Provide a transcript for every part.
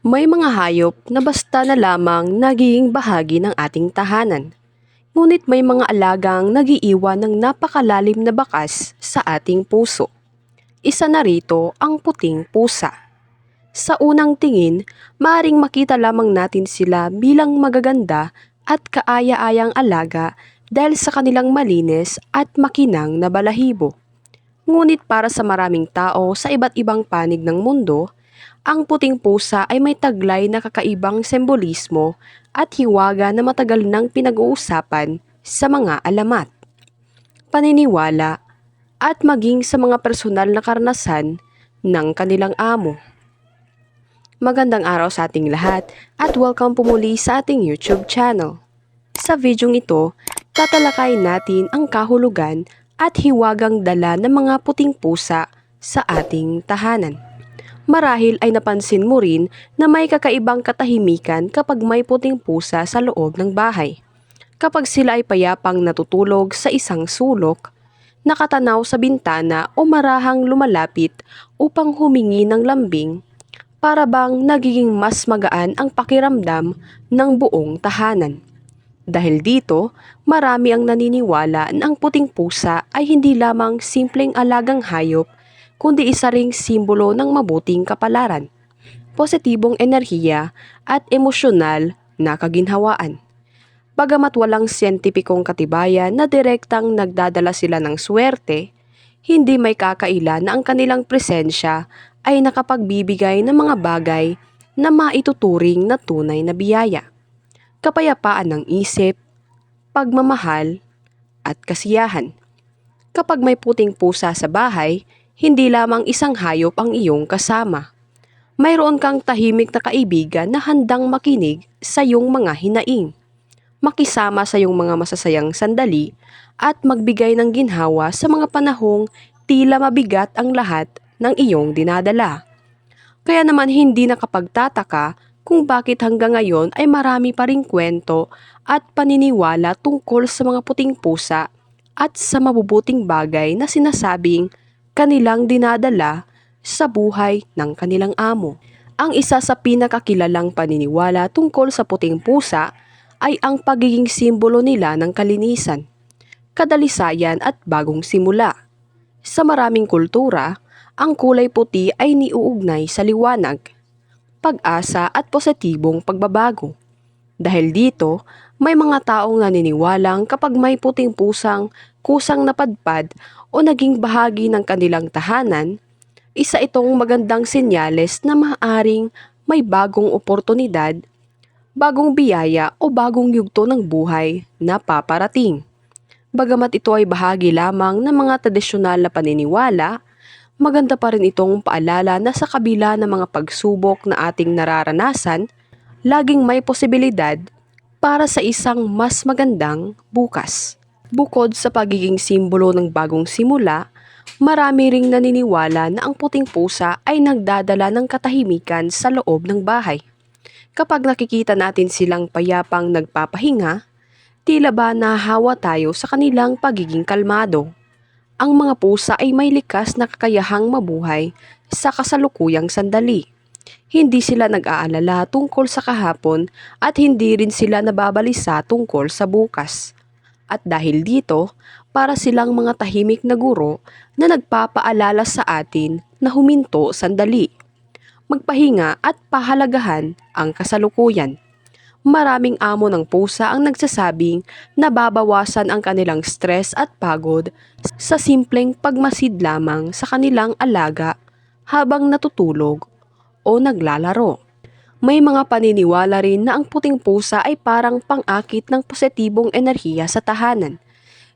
May mga hayop na basta na lamang nagiging bahagi ng ating tahanan. Ngunit may mga alagang nagiiwan ng napakalalim na bakas sa ating puso. Isa na rito ang puting pusa. Sa unang tingin, maaring makita lamang natin sila bilang magaganda at kaaya-ayang alaga dahil sa kanilang malinis at makinang na balahibo. Ngunit para sa maraming tao sa iba't ibang panig ng mundo, ang puting pusa ay may taglay na kakaibang sembolismo at hiwaga na matagal nang pinag-uusapan sa mga alamat, paniniwala at maging sa mga personal na karanasan ng kanilang amo. Magandang araw sa ating lahat at welcome po muli sa ating YouTube channel. Sa videong ito, tatalakayin natin ang kahulugan at hiwagang dala ng mga puting pusa sa ating tahanan. Marahil ay napansin mo rin na may kakaibang katahimikan kapag may puting pusa sa loob ng bahay. Kapag sila ay payapang natutulog sa isang sulok, nakatanaw sa bintana o marahang lumalapit upang humingi ng lambing, para bang nagiging mas magaan ang pakiramdam ng buong tahanan. Dahil dito, marami ang naniniwala na ang puting pusa ay hindi lamang simpleng alagang hayop, kundi isa ring simbolo ng mabuting kapalaran, positibong enerhiya at emosyonal na kaginhawaan. Bagamat walang siyentipikong katibayan na direktang nagdadala sila ng swerte, hindi may kakaila na ang kanilang presensya ay nakapagbibigay ng mga bagay na maituturing na tunay na biyaya, kapayapaan ng isip, pagmamahal, at kasiyahan. Kapag may puting pusa sa bahay, hindi lamang isang hayop ang iyong kasama. Mayroon kang tahimik na kaibigan na handang makinig sa iyong mga hinaing, makisama sa iyong mga masasayang sandali, at magbigay ng ginhawa sa mga panahong tila mabigat ang lahat ng iyong dinadala. Kaya naman hindi nakapagtataka kung bakit hanggang ngayon ay marami pa ring kwento at paniniwala tungkol sa mga puting pusa at sa mabubuting bagay na sinasabing kanilang dinadala sa buhay ng kanilang amo. Ang isa sa pinakakilalang paniniwala tungkol sa puting pusa ay ang pagiging simbolo nila ng kalinisan, kadalisayan at bagong simula. Sa maraming kultura, ang kulay puti ay niuugnay sa liwanag, pag-asa at positibong pagbabago. Dahil dito, may mga taong naniniwalang kapag may puting pusang kusang napadpad o naging bahagi ng kanilang tahanan, isa itong magandang senyales na maaaring may bagong oportunidad, bagong biyaya o bagong yugto ng buhay na paparating. Bagamat ito ay bahagi lamang ng mga tradisyonal na paniniwala, maganda pa rin itong paalala na sa kabila ng mga pagsubok na ating nararanasan, laging may posibilidad para sa isang mas magandang bukas. Bukod sa pagiging simbolo ng bagong simula, marami ring naniniwala na ang puting pusa ay nagdadala ng katahimikan sa loob ng bahay. Kapag nakikita natin silang payapang nagpapahinga, tila ba nahahawa tayo sa kanilang pagiging kalmado. Ang mga pusa ay may likas na kakayahang mabuhay sa kasalukuyang sandali. Hindi sila nag-aalala tungkol sa kahapon at hindi rin sila nababalisa tungkol sa bukas. At dahil dito, para silang mga tahimik na guro na nagpapaalala sa atin na huminto sandali, magpahinga at pahalagahan ang kasalukuyan. Maraming amo ng pusa ang nagsasabing nababawasan ang kanilang stress at pagod sa simpleng pagmasid lamang sa kanilang alaga habang natutulog o naglalaro. May mga paniniwala rin na ang puting pusa ay parang pang-akit ng positibong enerhiya sa tahanan.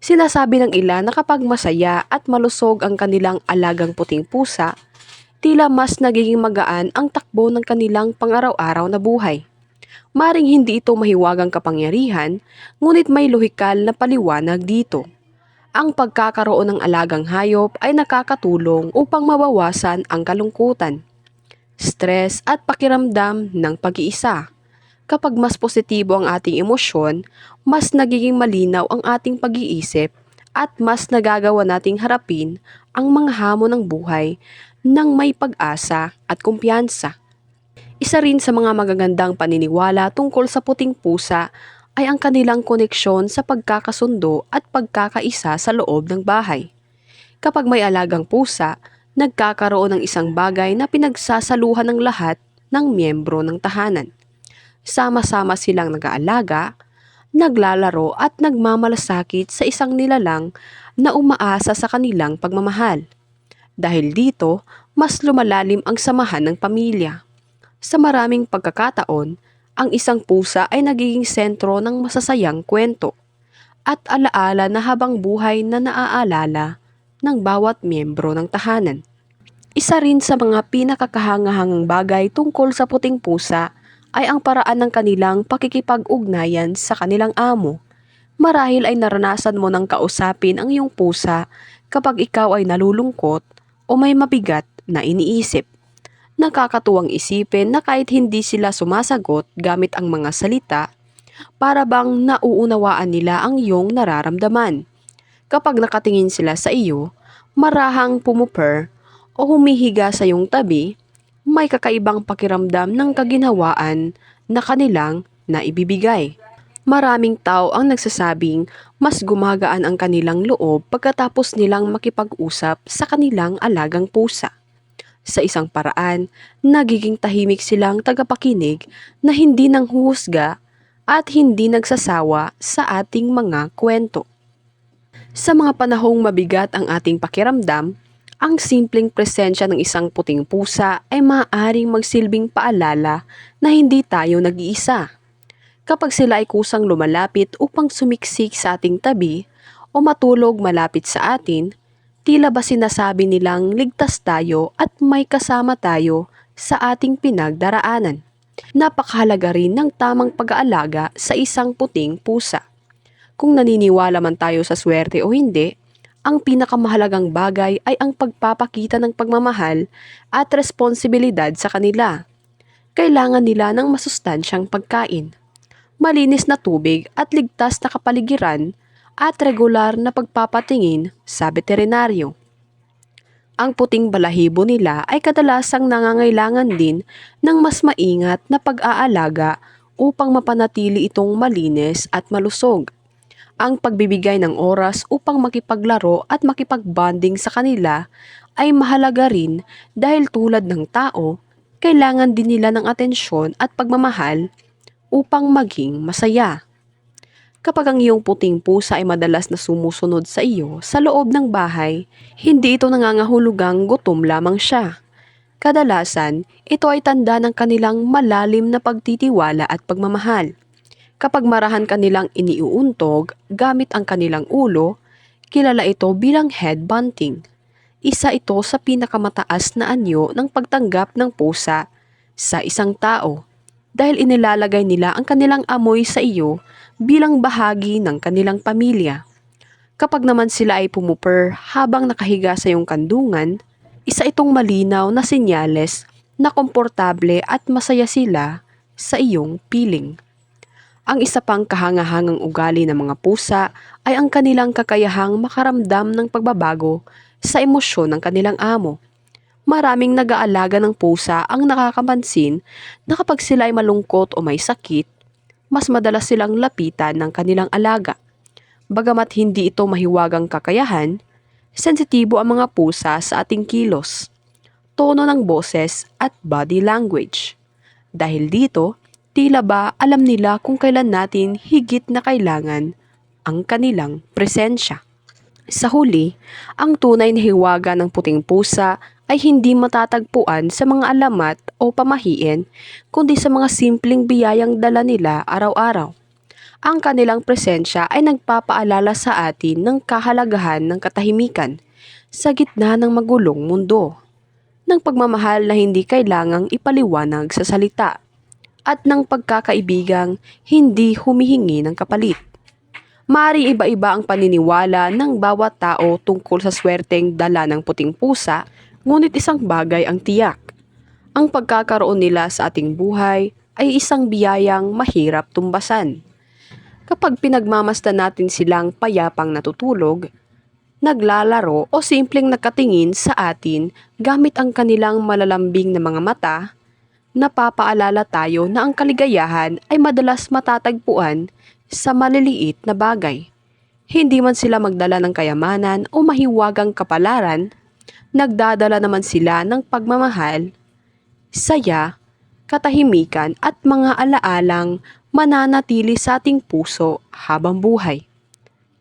Sinasabi ng ilan na kapag masaya at malusog ang kanilang alagang puting pusa, tila mas nagiging magaan ang takbo ng kanilang pang-araw-araw na buhay. Maring hindi ito mahiwagang kapangyarihan, ngunit may lohikal na paliwanag dito. Ang pagkakaroon ng alagang hayop ay nakakatulong upang mabawasan ang kalungkutan, stress at pakiramdam ng pag-iisa. Kapag mas positibo ang ating emosyon, mas nagiging malinaw ang ating pag-iisip at mas nagagawa nating harapin ang mga hamon ng buhay ng may pag-asa at kumpiyansa. Isa rin sa mga magagandang paniniwala tungkol sa puting pusa ay ang kanilang koneksyon sa pagkakasundo at pagkakaisa sa loob ng bahay. Kapag may alagang pusa, nagkakaroon ng isang bagay na pinagsasaluhan ng lahat ng miyembro ng tahanan. Sama-sama silang nag-aalaga, naglalaro at nagmamalasakit sa isang nilalang na umaasa sa kanilang pagmamahal. Dahil dito, mas lumalalim ang samahan ng pamilya. Sa maraming pagkakataon, ang isang pusa ay nagiging sentro ng masasayang kwento at alaala na habang buhay na naaalala ng bawat miyembro ng tahanan. Isa rin sa mga pinakakahangahangang bagay tungkol sa puting pusa ay ang paraan ng kanilang pakikipag-ugnayan sa kanilang amo. Marahil ay naranasan mo ng kausapin ang iyong pusa kapag ikaw ay nalulungkot o may mabigat na iniisip. Nakakatuwang isipin na kahit hindi sila sumasagot gamit ang mga salita, para bang nauunawaan nila ang iyong nararamdaman. Kapag nakatingin sila sa iyo, marahang pumupur o humihiga sa iyong tabi, may kakaibang pakiramdam ng kaginhawaan na kanilang naibibigay. Maraming tao ang nagsasabing mas gumagaan ang kanilang loob pagkatapos nilang makipag-usap sa kanilang alagang pusa. Sa isang paraan, nagiging tahimik silang tagapakinig na hindi nanghuhusga at hindi nagsasawa sa ating mga kwento. Sa mga panahong mabigat ang ating pakiramdam, ang simpleng presensya ng isang puting pusa ay maaaring magsilbing paalala na hindi tayo nag-iisa. Kapag sila ay kusang lumalapit upang sumiksik sa ating tabi o matulog malapit sa atin, tila ba sinasabi nilang ligtas tayo at may kasama tayo sa ating pinagdaraanan. Napakahalaga rin ng tamang pag-aalaga sa isang puting pusa. Kung naniniwala man tayo sa swerte o hindi, ang pinakamahalagang bagay ay ang pagpapakita ng pagmamahal at responsibilidad sa kanila. Kailangan nila ng masustansyang pagkain, malinis na tubig at ligtas na kapaligiran at regular na pagpapatingin sa veterinaryo. Ang puting balahibo nila ay kadalasang nangangailangan din ng mas maingat na pag-aalaga upang mapanatili itong malinis at malusog. Ang pagbibigay ng oras upang makipaglaro at makipagbonding sa kanila ay mahalaga rin dahil tulad ng tao, kailangan din nila ng atensyon at pagmamahal upang maging masaya. Kapag ang iyong puting pusa ay madalas na sumusunod sa iyo sa loob ng bahay, hindi ito nangangahulugang gutom lamang siya. Kadalasan, ito ay tanda ng kanilang malalim na pagtitiwala at pagmamahal. Kapag marahan kanilang iniuuntog gamit ang kanilang ulo, kilala ito bilang head bunting. Isa ito sa pinakamataas na anyo ng pagtanggap ng pusa sa isang tao dahil inilalagay nila ang kanilang amoy sa iyo bilang bahagi ng kanilang pamilya. Kapag naman sila ay pumupur habang nakahiga sa iyong kandungan, isa itong malinaw na senyales na komportable at masaya sila sa iyong piling. Ang isa pang kahangahangang ugali ng mga pusa ay ang kanilang kakayahang makaramdam ng pagbabago sa emosyon ng kanilang amo. Maraming nag-aalaga ng pusa ang nakakapansin na kapag sila ay malungkot o may sakit, mas madalas silang lapitan ng kanilang alaga. Bagamat hindi ito mahiwagang kakayahan, sensitibo ang mga pusa sa ating kilos, tono ng boses at body language. Dahil dito, tila ba alam nila kung kailan natin higit na kailangan ang kanilang presensya. Sa huli, ang tunay na hiwaga ng puting pusa ay hindi matatagpuan sa mga alamat o pamahiin, kundi sa mga simpleng biyayang dala nila araw-araw. Ang kanilang presensya ay nagpapaalala sa atin ng kahalagahan ng katahimikan sa gitna ng magulong mundo, ng pagmamahal na hindi kailangang ipaliwanag sa salita, at ng pagkakaibigang hindi humihingi ng kapalit. Maaaring iba-iba ang paniniwala ng bawat tao tungkol sa swerteng dala ng puting pusa, ngunit isang bagay ang tiyak. Ang pagkakaroon nila sa ating buhay ay isang biyayang mahirap tumbasan. Kapag pinagmamasdan natin silang payapang natutulog, naglalaro o simpleng nakatingin sa atin gamit ang kanilang malalambing na mga mata, napapaalala tayo na ang kaligayahan ay madalas matatagpuan sa maliliit na bagay. Hindi man sila magdala ng kayamanan o mahiwagang kapalaran, nagdadala naman sila ng pagmamahal, saya, katahimikan at mga alaalang mananatili sa ating puso habang buhay.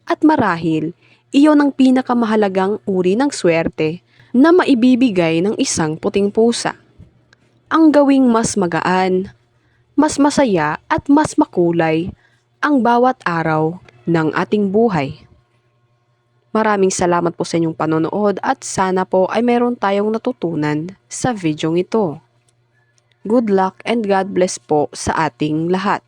At marahil, iyon ang pinakamahalagang uri ng swerte na maibibigay ng isang puting pusa. Ang gawing mas magaan, mas masaya at mas makulay ang bawat araw ng ating buhay. Maraming salamat po sa inyong panonood at sana po ay meron tayong natutunan sa videong ito. Good luck and God bless po sa ating lahat.